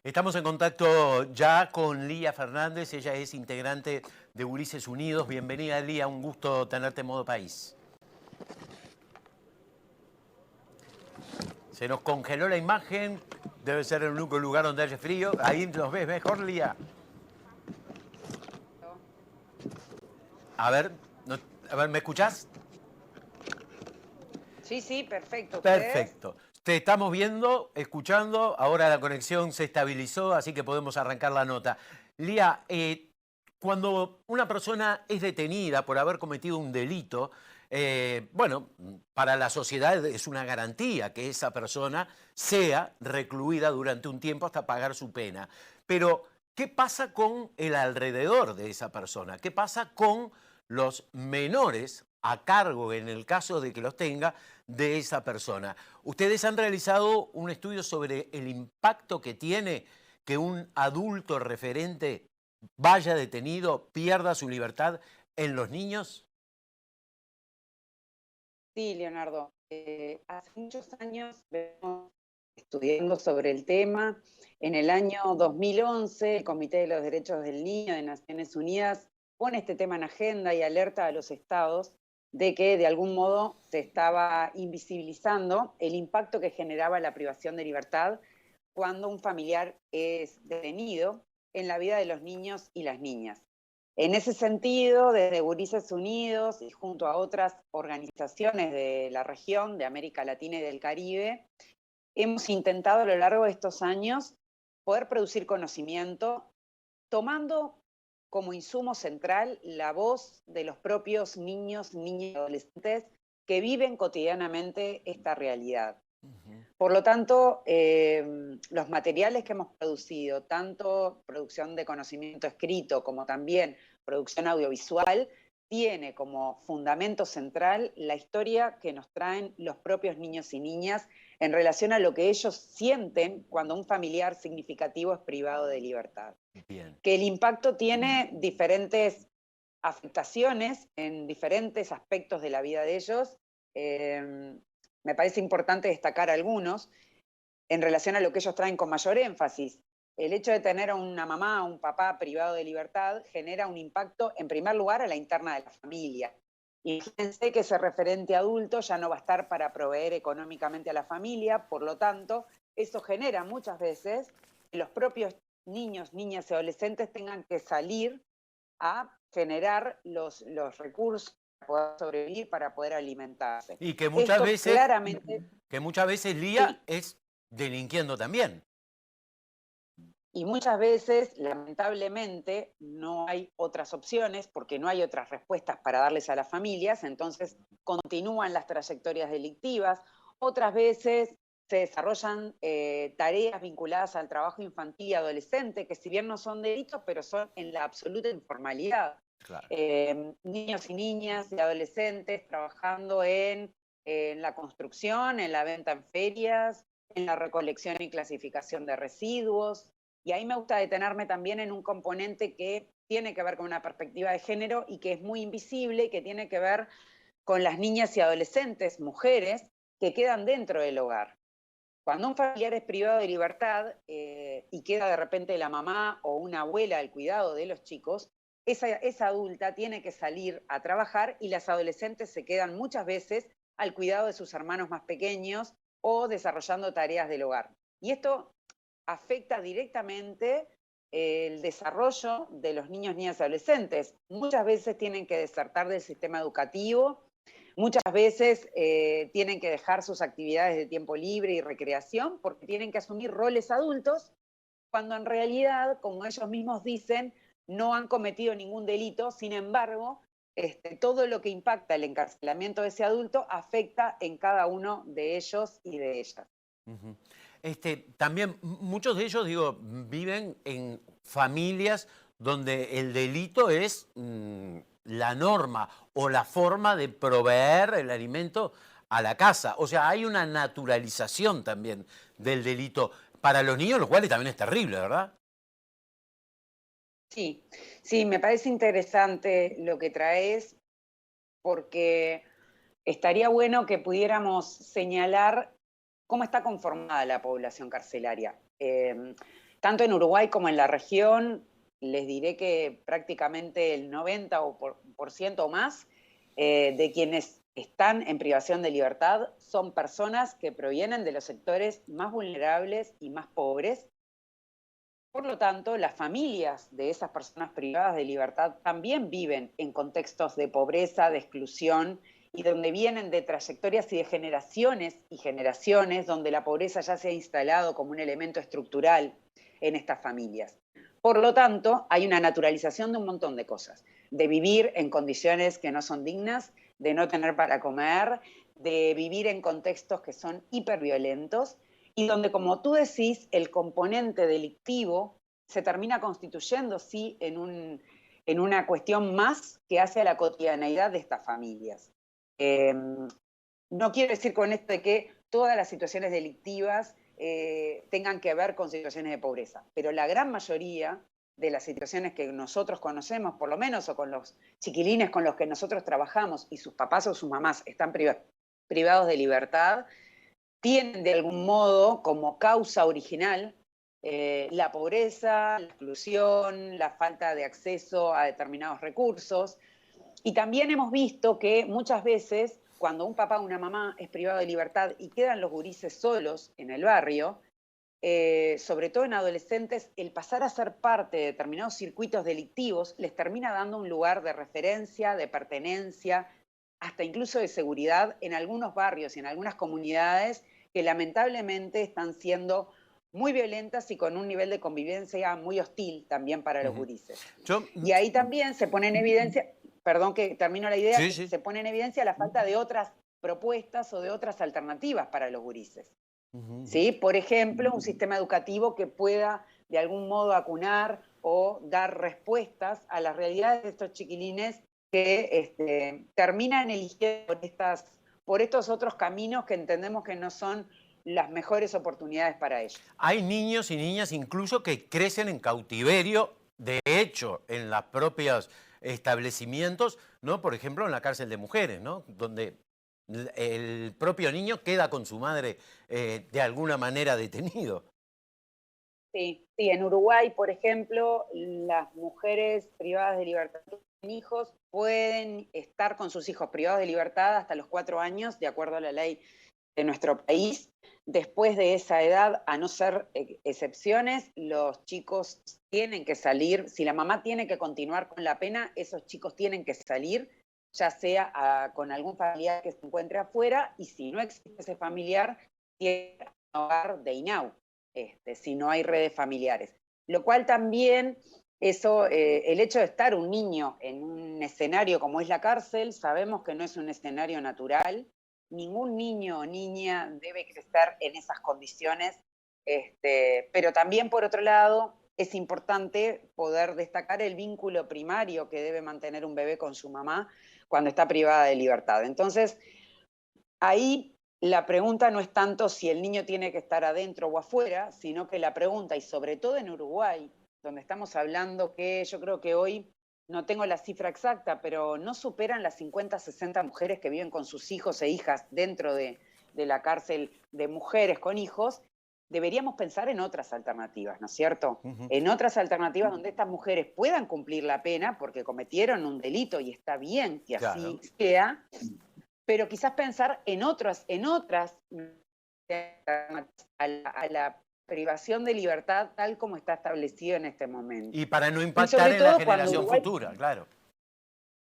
Estamos en contacto ya con Lía Fernández, ella es integrante de Ulises Unidos. Bienvenida, Lía, un gusto tenerte en Modo País. Se nos congeló la imagen, debe ser el único lugar donde haya frío. Ahí nos ves mejor, Lía. A ver, a ver, ¿me escuchás? Sí, sí, perfecto. ¿Ustedes? Perfecto. Te estamos viendo, escuchando, ahora la conexión se estabilizó, así que podemos arrancar la nota. Lía, cuando una persona es detenida por haber cometido un delito, bueno, para la sociedad es una garantía que esa persona sea recluida durante un tiempo hasta pagar su pena. Pero, ¿qué pasa con el alrededor de esa persona? ¿Qué pasa con los menores a cargo, en el caso de que los tenga, de esa persona? Ustedes han realizado un estudio sobre el impacto que tiene que un adulto referente vaya detenido, pierda su libertad en los niños. Sí, Leonardo. Hace muchos años venimos estudiando sobre el tema. En el año 2011, el Comité de los Derechos del Niño de Naciones Unidas pone este tema en agenda y alerta a los estados de que de algún modo se estaba invisibilizando el impacto que generaba la privación de libertad cuando un familiar es detenido en la vida de los niños y las niñas. En ese sentido, desde Ulises Unidos y junto a otras organizaciones de la región, de América Latina y del Caribe, hemos intentado a lo largo de estos años poder producir conocimiento tomando como insumo central la voz de los propios niños, niñas y adolescentes que viven cotidianamente esta realidad. Ujú. Por lo tanto, los materiales que hemos producido, tanto producción de conocimiento escrito como también producción audiovisual, tiene como fundamento central la historia que nos traen los propios niños y niñas en relación a lo que ellos sienten cuando un familiar significativo es privado de libertad. Bien. Que el impacto tiene diferentes afectaciones en diferentes aspectos de la vida de ellos. Me parece importante destacar algunos en relación a lo que ellos traen con mayor énfasis. El hecho de tener a una mamá o un papá privado de libertad genera un impacto, en primer lugar, a la interna de la familia. Imagínense que ese referente adulto ya no va a estar para proveer económicamente a la familia, por lo tanto, eso genera muchas veces que los propios niños, niñas y adolescentes tengan que salir a generar los recursos para poder sobrevivir, para poder alimentarse. Y Esto claramente, que muchas veces Lía sí, es delinquiendo también. y muchas veces, lamentablemente, no hay otras opciones porque no hay otras respuestas para darles a las familias, entonces continúan las trayectorias delictivas. Otras veces se desarrollan tareas vinculadas al trabajo infantil y adolescente, que si bien no son delitos, pero son en la absoluta informalidad. Claro. Niños y niñas y adolescentes trabajando en la construcción, en la venta en ferias, en la recolección y clasificación de residuos. Y ahí me gusta detenerme también en un componente que tiene que ver con una perspectiva de género y que es muy invisible y que tiene que ver con las niñas y adolescentes, mujeres, que quedan dentro del hogar. Cuando un familiar es privado de libertad y queda de repente la mamá o una abuela al cuidado de los chicos, esa adulta tiene que salir a trabajar y las adolescentes se quedan muchas veces al cuidado de sus hermanos más pequeños o desarrollando tareas del hogar. Y esto afecta directamente el desarrollo de los niños, niñas y adolescentes. Muchas veces tienen que desertar del sistema educativo, muchas veces tienen que dejar sus actividades de tiempo libre y recreación porque tienen que asumir roles adultos, cuando en realidad, como ellos mismos dicen, no han cometido ningún delito. Sin embargo, todo lo que impacta el encarcelamiento de ese adulto afecta en cada uno de ellos y de ellas. Ujú. También muchos de ellos, digo, viven en familias donde el delito es la norma o la forma de proveer el alimento a la casa. O sea, hay una naturalización también del delito para los niños, lo cual también es terrible, ¿verdad? Sí, sí, me parece interesante lo que traes porque estaría bueno que pudiéramos señalar cómo está conformada la población carcelaria. Tanto en Uruguay como en la región, les diré que prácticamente el 90% o más de quienes están en privación de libertad son personas que provienen de los sectores más vulnerables y más pobres. Por lo tanto, las familias de esas personas privadas de libertad también viven en contextos de pobreza, de exclusión, y donde vienen de trayectorias y de generaciones y generaciones donde la pobreza ya se ha instalado como un elemento estructural en estas familias. Por lo tanto, hay una naturalización de un montón de cosas, de vivir en condiciones que no son dignas, de no tener para comer, de vivir en contextos que son hiperviolentos y donde, como tú decís, el componente delictivo se termina constituyendo, sí, en una cuestión más que hace a la cotidianeidad de estas familias. No quiero decir con esto de que todas las situaciones delictivas tengan que ver con situaciones de pobreza, pero la gran mayoría de las situaciones que nosotros conocemos, por lo menos, o con los chiquilines con los que nosotros trabajamos y sus papás o sus mamás están privados de libertad, tienen de algún modo como causa original la pobreza, la exclusión, la falta de acceso a determinados recursos. Y también hemos visto que muchas veces cuando un papá o una mamá es privado de libertad y quedan los gurises solos en el barrio, sobre todo en adolescentes, el pasar a ser parte de determinados circuitos delictivos les termina dando un lugar de referencia, de pertenencia, hasta incluso de seguridad en algunos barrios y en algunas comunidades que lamentablemente están siendo muy violentas y con un nivel de convivencia muy hostil también para los gurises. Y ahí también se pone en evidencia, perdón que termino la idea, Sí, sí. se pone en evidencia la falta de otras propuestas o de otras alternativas para los gurises. ¿Sí? Por ejemplo, un sistema educativo que pueda de algún modo acunar o dar respuestas a las realidades de estos chiquilines que terminan eligiendo por estos otros caminos que entendemos que no son las mejores oportunidades para ellos. Hay niños y niñas incluso que crecen en cautiverio, de hecho, en los propios establecimientos, ¿no? Por ejemplo, en la cárcel de mujeres, ¿no? Donde el propio niño queda con su madre de alguna manera detenido. Sí, sí, en Uruguay, por ejemplo, las mujeres privadas de libertad con hijos pueden estar con sus hijos privados de libertad hasta los 4 años, de acuerdo a la ley de nuestro país. Después de esa edad, a no ser excepciones, los chicos tienen que salir. Si la mamá tiene que continuar con la pena, esos chicos tienen que salir, ya sea con algún familiar que se encuentre afuera, y si no existe ese familiar, tiene que hogar de INAU, si no hay redes familiares. Lo cual también, el hecho de estar un niño en un escenario como es la cárcel, sabemos que no es un escenario natural. Ningún niño o niña debe crecer en esas condiciones, pero también, por otro lado, es importante poder destacar el vínculo primario que debe mantener un bebé con su mamá cuando está privada de libertad. Entonces, ahí la pregunta no es tanto si el niño tiene que estar adentro o afuera, sino que la pregunta, y sobre todo en Uruguay, donde estamos hablando que yo creo que hoy, no tengo la cifra exacta, pero no superan las 50, 60 mujeres que viven con sus hijos e hijas dentro de la cárcel de mujeres con hijos, deberíamos pensar en otras alternativas, ¿no es cierto? En otras alternativas donde estas mujeres puedan cumplir la pena porque cometieron un delito y está bien que así sea, pero quizás pensar en otras a la privación de libertad tal como está establecido en este momento. Y para no impactar en la generación futura, claro.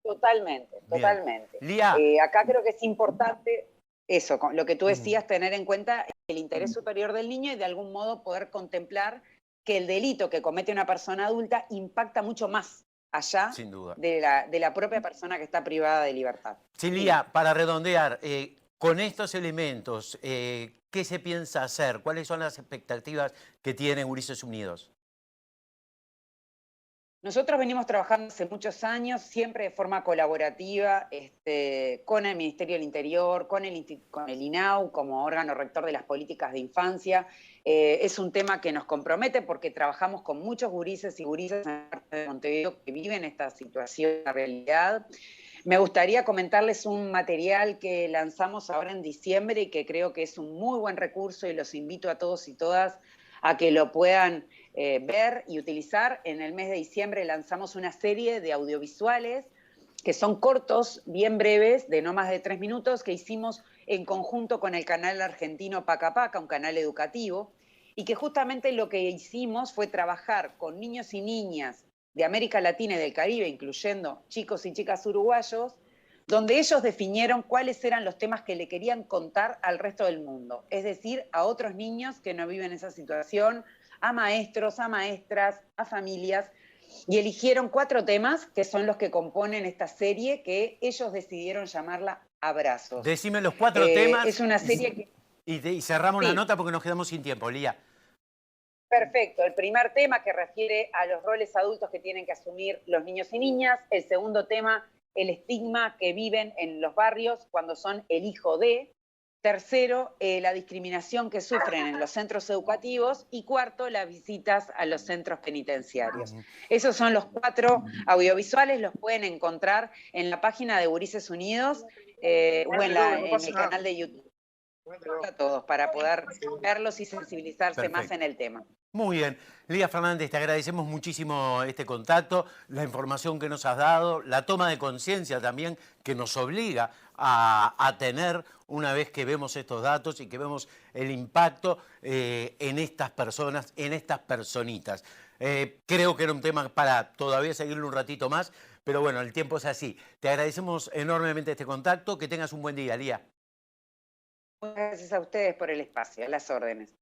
Totalmente, Bien. totalmente. Lía. Acá creo que es importante eso, lo que tú decías, tener en cuenta el interés superior del niño y de algún modo poder contemplar que el delito que comete una persona adulta impacta mucho más allá Sin duda. de la propia persona que está privada de libertad. Sí, Lía, para redondear, con estos elementos, ¿qué se piensa hacer? ¿Cuáles son las expectativas que tienen Ulises Unidos? Nosotros venimos trabajando hace muchos años, siempre de forma colaborativa, con el Ministerio del Interior, con el INAU como órgano rector de las políticas de infancia. Es un tema que nos compromete porque trabajamos con muchos gurises y gurisas en el norte de Montevideo que viven esta situación, la realidad. Me gustaría comentarles un material que lanzamos ahora en diciembre y que creo que es un muy buen recurso y los invito a todos y todas a que lo puedan ver y utilizar. En el mes de diciembre lanzamos una serie de audiovisuales que son cortos, bien breves, de no más de 3 minutos, que hicimos en conjunto con el canal argentino Paca Paca, un canal educativo, y que justamente lo que hicimos fue trabajar con niños y niñas de América Latina y del Caribe, incluyendo chicos y chicas uruguayos, donde ellos definieron cuáles eran los temas que le querían contar al resto del mundo, es decir, a otros niños que no viven esa situación, a maestros, a maestras, a familias, y eligieron 4 temas que son los que componen esta serie que ellos decidieron llamarla Abrazos. Decime los 4 temas Es una serie que... y cerramos la Sí, nota porque nos quedamos sin tiempo, Lía. perfecto. El primer tema que refiere a los roles adultos que tienen que asumir los niños y niñas. El segundo tema, el estigma que viven en los barrios cuando son el hijo de. Tercero, la discriminación que sufren en los centros educativos. Y cuarto, las visitas a los centros penitenciarios. Esos son los 4 audiovisuales, los pueden encontrar en la página de Gurises Unidos o en el canal de YouTube. A todos para poder verlos y sensibilizarse más en el tema. Muy bien. Lía Fernández, te agradecemos muchísimo este contacto, la información que nos has dado, la toma de conciencia también que nos obliga a tener una vez que vemos estos datos y que vemos el impacto en estas personas, en estas personitas. Creo que era un tema para todavía seguirlo un ratito más, pero bueno, el tiempo es así. Te agradecemos enormemente este contacto, que tengas un buen día, Lía. Muchas gracias a ustedes por el espacio, a las órdenes.